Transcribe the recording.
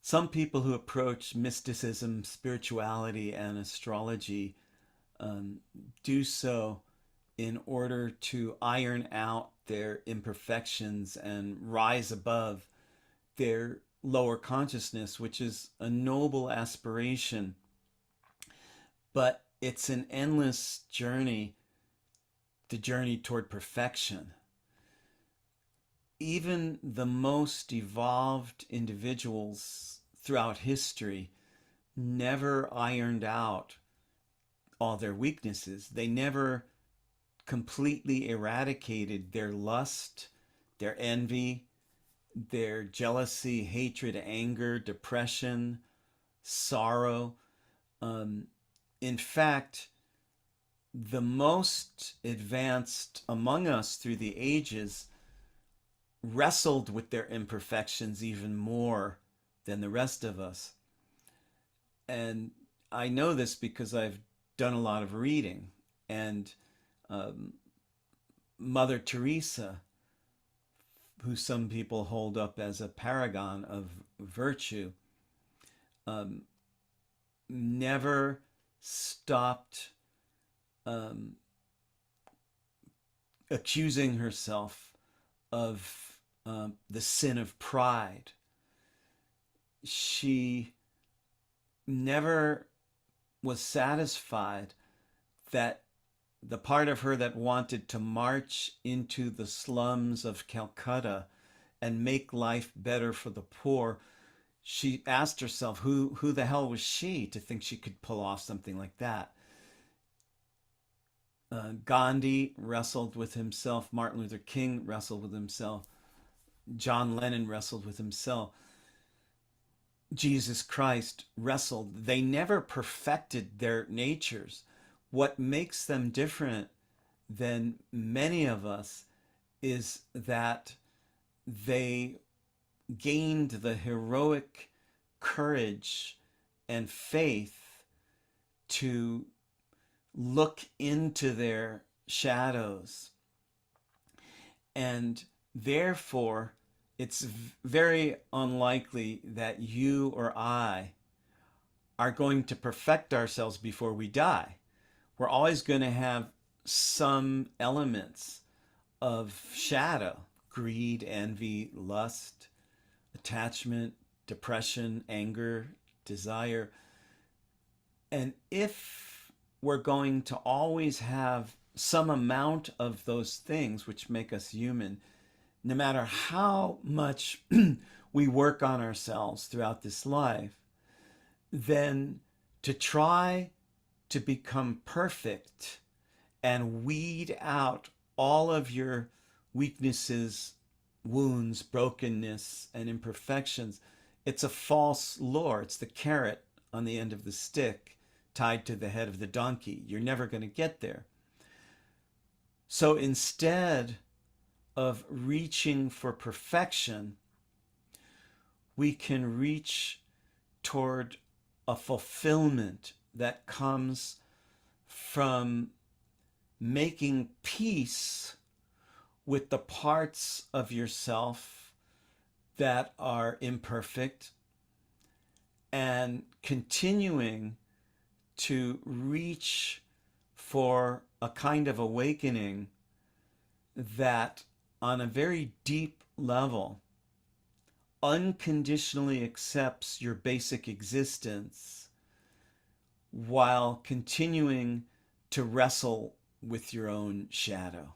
some people who approach mysticism, spirituality, and astrology um, do so in order to iron out their imperfections and rise above their lower consciousness, which is a noble aspiration, but it's an endless journey, the journey toward perfection. Even the most evolved individuals throughout history never ironed out all their weaknesses. They never completely eradicated their lust, their envy, their jealousy, hatred, anger, depression, sorrow. Um, in fact, the most advanced among us through the ages wrestled with their imperfections even more than the rest of us. And I know this because I've done a lot of reading. And um, Mother Teresa, who some people hold up as a paragon of virtue, um, never stopped um, accusing herself of the sin of pride. She never was satisfied that the part of her that wanted to march into the slums of Calcutta and make life better for the poor, she asked herself, who the hell was she to think she could pull off something like that? Gandhi wrestled with himself. Martin Luther King wrestled with himself. John Lennon wrestled with himself. Jesus Christ wrestled. They never perfected their natures. What makes them different than many of us is that they gained the heroic courage and faith to look into their shadows. And therefore, it's very unlikely that you or I are going to perfect ourselves before we die. We're always going to have some elements of shadow: greed, envy, lust, attachment, depression, anger, desire. And if we're going to always have some amount of those things which make us human, no matter how much we work on ourselves throughout this life, then to try to become perfect and weed out all of your weaknesses, wounds, brokenness, and imperfections, it's a false lure. It's the carrot on the end of the stick tied to the head of the donkey. You're never going to get there. So instead of reaching for perfection, we can reach toward a fulfillment that comes from making peace with the parts of yourself that are imperfect and continuing to reach for a kind of awakening that, on a very deep level, unconditionally accepts your basic existence while continuing to wrestle with your own shadow.